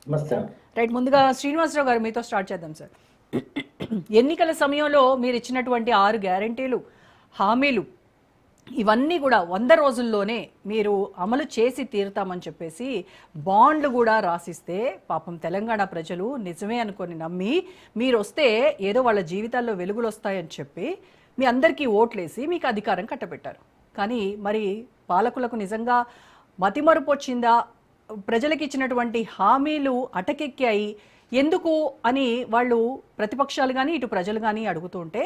నమస్తే. రైట్, ముందుగా శ్రీనివాసరావు గారు మీతో స్టార్ట్ చేద్దాం సార్. ఎన్నికల సమయంలో మీరు ఇచ్చినటువంటి 6 గ్యారంటీలు, హామీలు ఇవన్నీ కూడా 100 రోజుల్లోనే మీరు అమలు చేసి తీరుతామని చెప్పేసి బాండ్లు కూడా రాసిస్తే పాపం తెలంగాణ ప్రజలు నిజమే అనుకొని నమ్మి మీరు వస్తే ఏదో వాళ్ళ జీవితాల్లో వెలుగులు వస్తాయని చెప్పి మీ అందరికీ ఓట్లేసి మీకు అధికారం కట్టబెట్టారు. కానీ మరి పాలకులకు నిజంగా మతిమరుపు వచ్చిందా? ప్రజలకు ఇచ్చినటువంటి హామీలు అటకెక్కాయి ఎందుకు అని వాళ్ళు ప్రతిపక్షాలు కానీ ఇటు ప్రజలు కానీ అడుగుతుంటే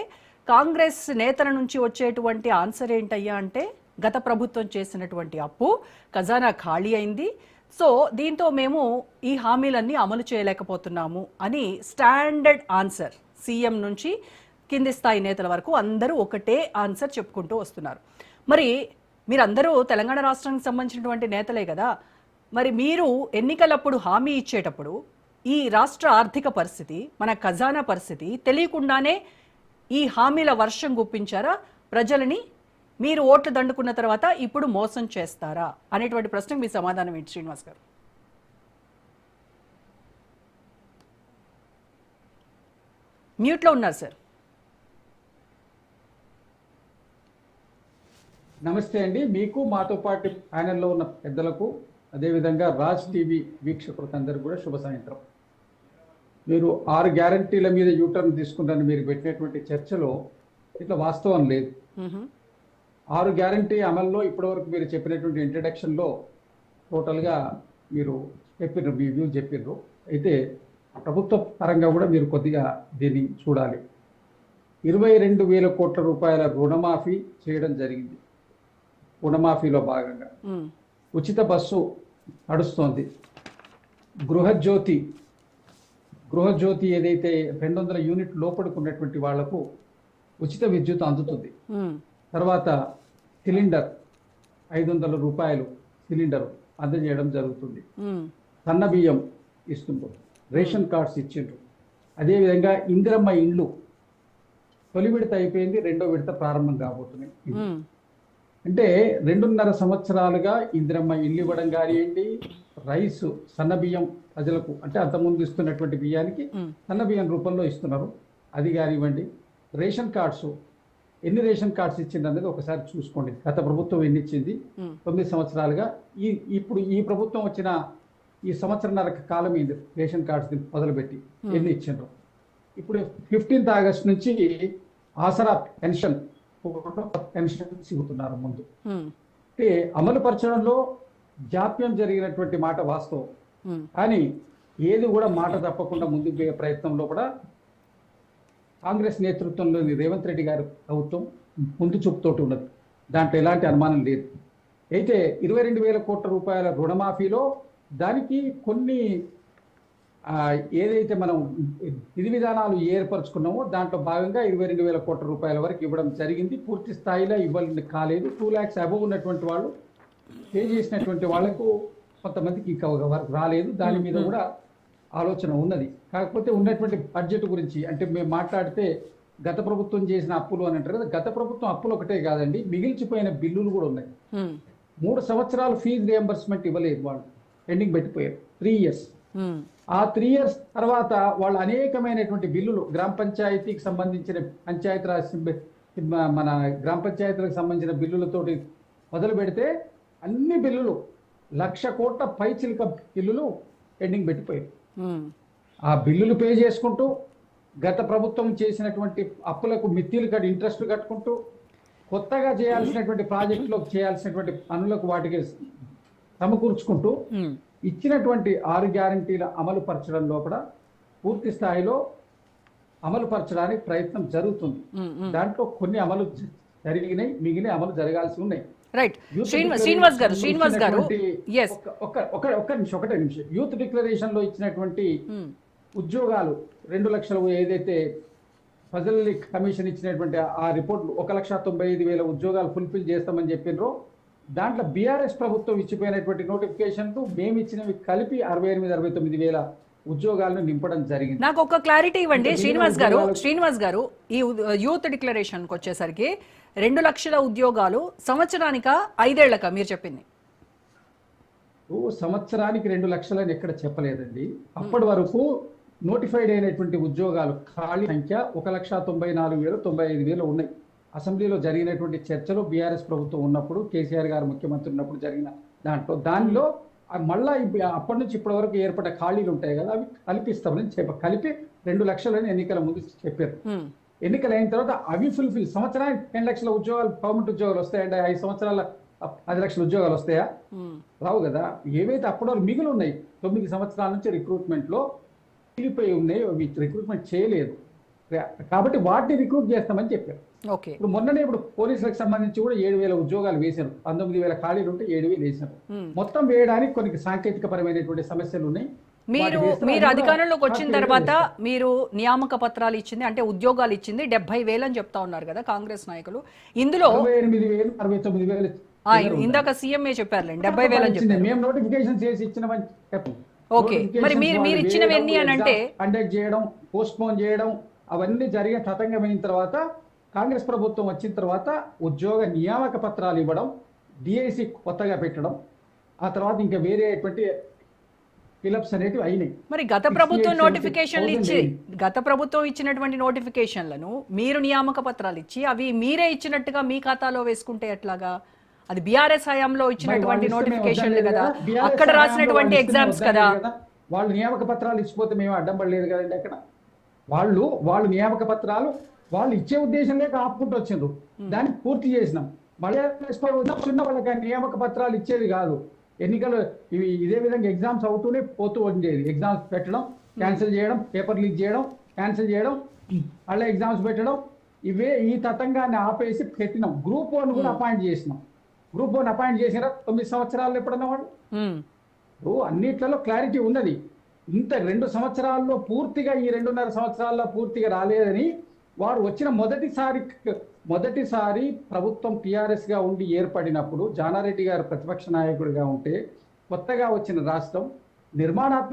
కాంగ్రెస్ నేతల నుంచి వచ్చేటువంటి ఆన్సర్ ఏంటయ్యా అంటే గత ప్రభుత్వం చేసినటువంటి అప్పు ఖజానా ఖాళీ అయింది, సో దీంతో మేము ఈ హామీలన్నీ అమలు చేయలేకపోతున్నాము అని స్టాండర్డ్ ఆన్సర్. సీఎం నుంచి కింది స్థాయి నేతల వరకు అందరూ ఒకటే ఆన్సర్ చెప్పుకుంటూ వస్తున్నారు. మరి మీరందరూ తెలంగాణ రాష్ట్రానికి సంబంధించినటువంటి నేతలే కదా, మరి మీరు ఎన్నికలప్పుడు హామీ ఇచ్చేటప్పుడు ఈ రాష్ట్ర ఆర్థిక పరిస్థితి, మన ఖజానా పరిస్థితి తెలియకుండానే ఈ హామీల వర్షం గుప్పించారా? ప్రజలని మీరు ఓట్లు దండుకున్న తర్వాత ఇప్పుడు మోసం చేస్తారా అనేటువంటి ప్రశ్నకు మీ సమాధానం ఏంటి శ్రీనివాస్ గారు? మ్యూట్లో ఉన్నారు సార్. నమస్తే అండి. మీకు మాతో పాటు ప్యానెల్లో ఉన్న పెద్దలకు, అదేవిధంగా రాజ్ టీవీ వీక్షకులకు అందరూ కూడా శుభ సాయంత్రం. మీరు 6 గ్యారంటీల మీద యూటర్న్ తీసుకుంటారని మీరు పెట్టినటువంటి చర్చలో ఇట్లా వాస్తవం లేదు. 6 గ్యారంటీ అమల్లో ఇప్పటివరకు మీరు చెప్పినటువంటి ఇంట్రడక్షన్లో టోటల్గా మీరు చెప్పినారు, మీ వ్యూ చెప్పినారు. అయితే ప్రభుత్వ పరంగా కూడా మీరు కొద్దిగా దీన్ని చూడాలి. 22,000 కోట్ల రూపాయల రుణమాఫీ చేయడం జరిగింది. రుణమాఫీలో భాగంగా ఉచిత బస్సు నడుస్తోంది. గృహజ్యోతి ఏదైతే 200 యూనిట్ లోపడుకున్నటువంటి వాళ్లకు ఉచిత విద్యుత్ అందుతుంది. తర్వాత సిలిండర్ 500 రూపాయలు సిలిండర్ అందజేయడం జరుగుతుంది. సన్న బియ్యం ఇస్తుండ్రు, రేషన్ కార్డ్స్ ఇచ్చిండ్రు. అదేవిధంగా ఇందిరమ్మ ఇండ్లు తొలి విడత అయిపోయింది, 2వ విడత ప్రారంభం కాబోతున్నాయి. అంటే 2.5 సంవత్సరాలుగా ఇందిరమ్మ ఇల్లు ఇవ్వడం కానివ్వండి, రైసు సన్న బియ్యం ప్రజలకు, అంటే అంతకుముందు ఇస్తున్నటువంటి బియ్యానికి సన్న బియ్యం రూపంలో ఇస్తున్నారు, అది కానివ్వండి. రేషన్ కార్డ్స్, ఎన్ని రేషన్ కార్డ్స్ ఇచ్చింది అనేది ఒకసారి చూసుకోండి. గత ప్రభుత్వం ఎన్ని ఇచ్చింది 9 సంవత్సరాలుగా, ఇప్పుడు ఈ ప్రభుత్వం వచ్చిన ఈ సంవత్సరంన్నర కాలం అయింది రేషన్ కార్డ్స్ మొదలుపెట్టి ఎన్ని ఇచ్చిండ్రు. ఇప్పుడు 15th ఆగస్ట్ నుంచి ఆసరా పెన్షన్స్ ఇవ్వతున్నారు ముందు. అంటే అమలు పరచడంలో జాప్యం జరిగినటువంటి మాట వాస్తవం. కానీ ఏది కూడా మాట తప్పకుండా ముందుకు పోయే ప్రయత్నంలో కూడా కాంగ్రెస్ నేతృత్వంలోని రేవంత్ రెడ్డి గారి ప్రభుత్వం ముందు చూపుతోటి ఉన్నది, దాంట్లో ఎలాంటి అనుమానం లేదు. అయితే 22,000 కోట్ల రూపాయల రుణమాఫీలో దానికి కొన్ని ఏదైతే మనం విధి విధానాలు ఏర్పరచుకున్నామో దాంట్లో భాగంగా 22,000 కోట్ల రూపాయల వరకు ఇవ్వడం జరిగింది. పూర్తి స్థాయిలో ఇవ్వాలని కాలేదు. 2 lakhs అబవ్ ఉన్నటువంటి వాళ్ళు, పే చేసినటువంటి వాళ్లకు కొంతమందికి ఇంకా వరకు రాలేదు. దాని మీద కూడా ఆలోచన ఉన్నది. కాకపోతే ఉన్నటువంటి బడ్జెట్ గురించి అంటే మేము మాట్లాడితే గత ప్రభుత్వం చేసిన అప్పులు అని అంటారు కదా, గత ప్రభుత్వం అప్పులు ఒకటే కాదండి, మిగిల్చిపోయిన బిల్లులు కూడా ఉన్నాయి. 3 సంవత్సరాలు ఫీజు రియంబర్స్మెంట్ ఇవ్వలేదు, వాళ్ళు పెండింగ్ పెట్టిపోయారు 3 years. ఆ 3 years తర్వాత వాళ్ళు అనేకమైనటువంటి బిల్లులు, గ్రామ పంచాయతీకి సంబంధించిన పంచాయతీరాజ్ మన గ్రామ పంచాయతీలకు సంబంధించిన బిల్లులతోటి మొదలు పెడితే అన్ని బిల్లులు 1,00,000 కోట్ల పైచిలుక బిల్లులు పెండింగ్ పెట్టిపోయారు. ఆ బిల్లులు పే చేసుకుంటూ గత ప్రభుత్వం చేసినటువంటి అప్పులకు మిత్తిలు కట్టి ఇంట్రెస్ట్ కట్టుకుంటూ కొత్తగా చేయాల్సినటువంటి ప్రాజెక్టులో చేయాల్సినటువంటి పనులకు వాటికి సమకూర్చుకుంటూ ఇచ్చినటువంటి 6 గ్యారంటీల అమలు పరచడం లోపల పూర్తి స్థాయిలో అమలు పరచడానికి ప్రయత్నం జరుగుతుంది. దాంట్లో కొన్ని అమలు జరిగినాయి, మిగిలిన అమలు జరగాల్సి ఉన్నాయి. రైట్, శ్రీనివాస్ గారు ఒకటే నిమిషం. యూత్ డిక్లరేషన్ లో ఇచ్చినటువంటి ఉద్యోగాలు 2 లక్షలు ఏదైతే ఫజల్ కమిషన్ ఇచ్చినటువంటి ఆ రిపోర్ట్ 1,95,000 ఉద్యోగాలు ఫుల్ఫిల్ చేస్తామని చెప్పినరో దాంట్లో బీఆర్ఎస్ ప్రభుత్వం ఇచ్చిపోయినటువంటి నోటిఫికేషన్లు మేము ఇచ్చినవి కలిపి 68,000-69,000 ఉద్యోగాలను నింపడం జరిగింది. నాకు ఒక క్లారిటీ ఇవ్వండి శ్రీనివాస్ గారు. ఈ యూత్ డిక్లరేషన్కి వచ్చేసరికి 2 లక్షల ఉద్యోగాలు సంవత్సరానిక 5 ఏళ్లక మీరు చెప్పింది? సంవత్సరానికి 2 లక్షలని ఎక్కడ చెప్పలేదండి. అప్పటి వరకు నోటిఫైడ్ అయినటువంటి ఉద్యోగాలు ఖాళీ సంఖ్య 1,94,095 ఉన్నాయి. అసెంబ్లీలో జరిగినటువంటి చర్చలో బీఆర్ఎస్ ప్రభుత్వం ఉన్నప్పుడు, కేసీఆర్ గారు ముఖ్యమంత్రి ఉన్నప్పుడు జరిగిన దాంట్లో మళ్ళా అప్పటి నుంచి ఇప్పటి వరకు ఏర్పడ్డ ఖాళీలు ఉంటాయి కదా, అవి కల్పిస్తామని కలిపి 2 లక్షలని ఎన్నికల ముందు చెప్పారు. ఎన్నికలు అయిన తర్వాత అవి ఫుల్ఫిల్ సంవత్సరానికి 10 లక్షల ఉద్యోగాలు, గవర్నమెంట్ ఉద్యోగాలు వస్తాయండి. 5 సంవత్సరాల 10 లక్షల ఉద్యోగాలు వస్తాయా? రావు కదా. ఏవైతే అప్పటి వరకు మిగిలి ఉన్నాయి 9 సంవత్సరాల నుంచి రిక్రూట్మెంట్ లో మిగిలిపోయి ఉన్నాయి, అవి రిక్రూట్మెంట్ చేయలేదు కాబట్టి వాటిని రిక్రూట్ చేస్తామని చెప్పారు. ఇప్పుడు మొన్ననే పోలీసులకు సంబంధించి కూడా 7,000 ఉద్యోగాలు వేశారు. 19,000 ఖాళీలు ఉంటే 7,000 వేశారు. మొత్తం వేయడానికి కొన్ని సాంకేతిక పరమైనటువంటి సమస్యలు ఉన్నాయి. మీరు అధికారంలోకి వచ్చిన తర్వాత మీరు నియామక పత్రాలు ఇచ్చింది, అంటే ఉద్యోగాలు ఇచ్చింది 70,000 అని చెప్తా ఉన్నారు కదా కాంగ్రెస్ నాయకులు. ఇందులో 68,000, 69,000 ఇందాక సీఎంఏ చెప్పారులేండి 70,000 అని చెప్పారు. మేము నోటిఫికేషన్ చేసి ఇచ్చినవని చెప్పండి. ఓకే, మరి మీరు ఇచ్చినవి ఎన్ని అని అంటే కండక్ట్ చేయడం, పోస్ట్ పోన్ చేయడం అవన్నీ జరిగే తతంగమైన తర్వాత కాంగ్రెస్ ప్రభుత్వం వచ్చిన తర్వాత ఉద్యోగ నియామక పత్రాలు ఇవ్వడం, డిఐసి కొత్తగా పెట్టడం, ఆ తర్వాత ఇంకా వేరేటువంటి ఫిలప్స్ అనేటివి అయినాయి. మరి గత ప్రభుత్వం ఇచ్చినటువంటి నోటిఫికేషన్లను మీరు నియామక పత్రాలు ఇచ్చి అవి మీరే ఇచ్చినట్టుగా మీ ఖాతాలో వేసుకుంటే ఎట్లాగా? అది బీఆర్ఎస్ హయాంలో ఇచ్చినటువంటి నోటిఫికేషన్లు కదా, అక్కడ రాసినటువంటి ఎగ్జామ్స్ కదా. వాళ్ళు నియామక పత్రాలు ఇచ్చిపోతే మేము అడ్డం పడలేదు కదండి. అక్కడ వాళ్ళు నియామక పత్రాలు వాళ్ళు ఇచ్చే ఉద్దేశం లేక ఆపుకుంటూ వచ్చిండ్రు, దాన్ని పూర్తి చేసినాం. మళ్ళీ వాళ్ళకి నియామక పత్రాలు ఇచ్చేది కాదు. ఎన్నికలు ఇదే విధంగా ఎగ్జామ్స్ అవుతూనే పోతూ ఉండేది. ఎగ్జామ్స్ పెట్టడం, క్యాన్సిల్ చేయడం, పేపర్ లీక్ చేయడం, క్యాన్సిల్ చేయడం, మళ్ళీ ఎగ్జామ్స్ పెట్టడం, ఈ తతంగాన్ని ఆపేసి పెట్టినాం. గ్రూప్ 1 కూడా అపాయింట్ చేసినాం. గ్రూప్ 1 అపాయింట్ చేసినా 9 సంవత్సరాలు ఎప్పుడన్నా వాళ్ళు అన్నిట్లలో క్లారిటీ ఉన్నది. ఇంత 2 సంవత్సరాల్లో పూర్తిగా, ఈ 2.5 సంవత్సరాల్లో పూర్తిగా రాలేదని వారు వచ్చిన మొదటిసారి ప్రభుత్వం టీఆర్ఎస్ గా ఉండి ఏర్పడినప్పుడు జానారెడ్డి గారు ప్రతిపక్ష నాయకుడిగా ఉంటే కొత్తగా వచ్చిన రాష్ట్రం నిర్మాణాత్మక